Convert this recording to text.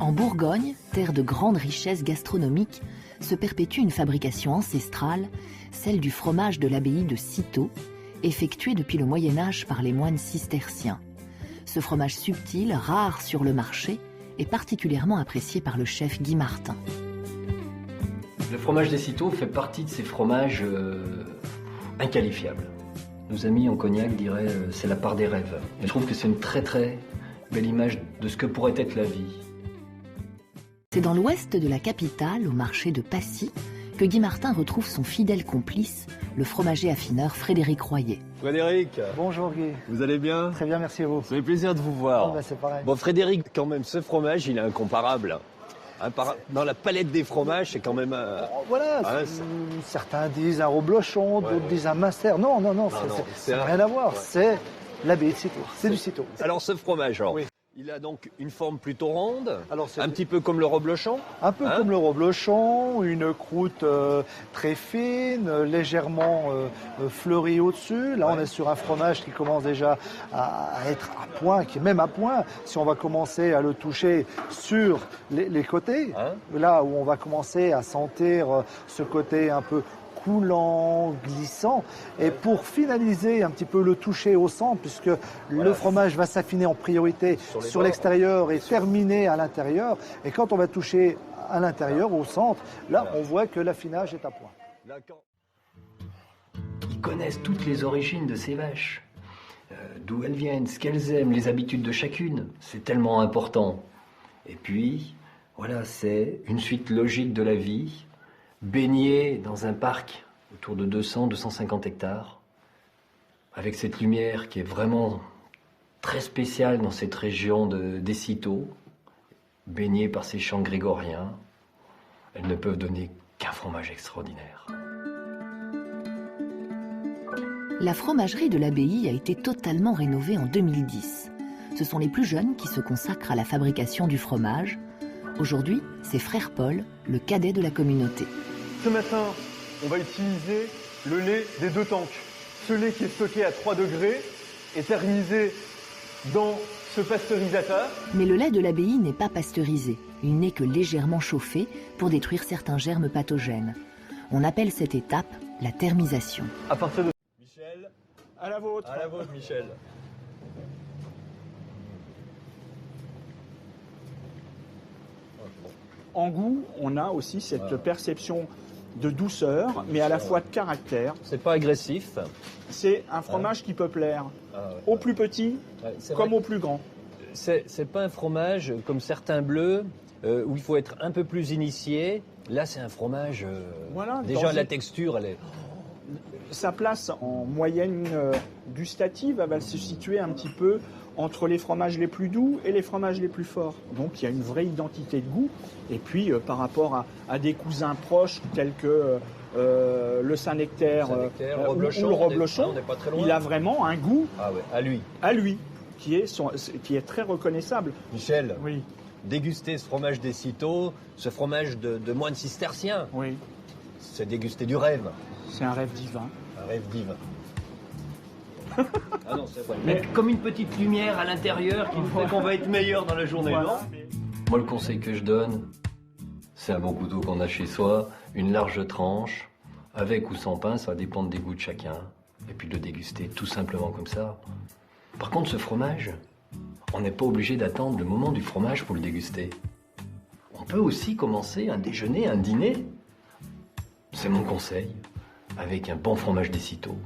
En Bourgogne, terre de grande richesse gastronomique, se perpétue une fabrication ancestrale, celle du fromage de l'abbaye de Cîteaux, effectué depuis le Moyen-Âge par les moines cisterciens. Ce fromage subtil, rare sur le marché, est particulièrement apprécié par le chef Guy Martin. Le fromage des Cîteaux fait partie de ces fromages inqualifiables. Nos amis en Cognac diraient c'est la part des rêves. Et je trouve que c'est une très très belle image de ce que pourrait être la vie. C'est dans l'ouest de la capitale, au marché de Passy, que Guy Martin retrouve son fidèle complice, le fromager affineur Frédéric Royer. Frédéric. Bonjour Guy. Vous allez bien? Très bien, merci à vous. Ça fait plaisir de vous voir. Oh, bah, c'est pareil. Bon Frédéric, quand même, ce fromage, il est incomparable. Dans la palette des fromages, c'est quand même... Voilà, certains disent un reblochon, d'autres disent un Munster. Non, ça n'a rien à voir. Ouais. C'est l'abbaye de Cîteaux. C'est du Cîteaux. Alors ce fromage, Oui. il a donc une forme plutôt ronde, Alors, un petit peu comme le reblochon. Un peu comme le reblochon, une croûte très fine, légèrement fleurie au-dessus. Là, on est sur un fromage qui commence déjà à être à point, qui est même à point. Si on va commencer à le toucher sur les côtés, là où on va commencer à sentir ce côté un peu coulant, glissant, et pour finaliser un petit peu le toucher au centre, puisque le fromage va s'affiner en priorité sur l'extérieur et terminer à l'intérieur, et quand on va toucher à l'intérieur, au centre, là on voit que l'affinage est à point. Ils connaissent toutes les origines de ces vaches, d'où elles viennent, ce qu'elles aiment, les habitudes de chacune, c'est tellement important. Et puis, voilà, c'est une suite logique de la vie, baigné dans un parc autour de 200-250 hectares, avec cette lumière qui est vraiment très spéciale dans cette région des Cîteaux, baignée par ces chants grégoriens. Elles ne peuvent donner qu'un fromage extraordinaire. La fromagerie de l'abbaye a été totalement rénovée en 2010. Ce sont les plus jeunes qui se consacrent à la fabrication du fromage. Aujourd'hui, c'est Frère Paul, le cadet de la communauté. Ce matin, on va utiliser le lait des 2 tanks. Ce lait qui est stocké à 3 degrés est thermisé dans ce pasteurisateur. Mais le lait de l'abbaye n'est pas pasteurisé. Il n'est que légèrement chauffé pour détruire certains germes pathogènes. On appelle cette étape la thermisation. À partir de... Michel, À la vôtre. à la vôtre Michel. En goût, on a aussi cette perception de douceur, mais à la fois de caractère. C'est pas agressif. C'est un fromage qui peut plaire au plus petit comme au plus grand. C'est pas un fromage comme certains bleus où il faut être un peu plus initié. Là, c'est un fromage. Voilà, déjà, la texture, elle est. Sa place en moyenne gustative, elle va se situer un petit peu entre les fromages les plus doux et les fromages les plus forts. Donc il y a une vraie identité de goût. Et puis par rapport à des cousins proches tels que le Saint-Nectaire ou le Reblochon, il a vraiment un goût à lui qui est très reconnaissable. Michel, Oui, déguster ce fromage des Cîteaux, ce fromage de moine cistercien, oui, c'est déguster du rêve. c'est un rêve divin. Un rêve divin. Ah non, c'est vrai. Mais comme une petite lumière à l'intérieur qui fait qu'on va être meilleur dans la journée. Voilà. Moi, le conseil que je donne, c'est un bon couteau qu'on a chez soi, une large tranche, avec ou sans pain, ça va dépendre des goûts de chacun, et puis de le déguster tout simplement comme ça. Par contre, ce fromage, on n'est pas obligé d'attendre le moment du fromage pour le déguster. On peut aussi commencer un déjeuner, un dîner. C'est mon conseil, avec un bon fromage des Cîteaux.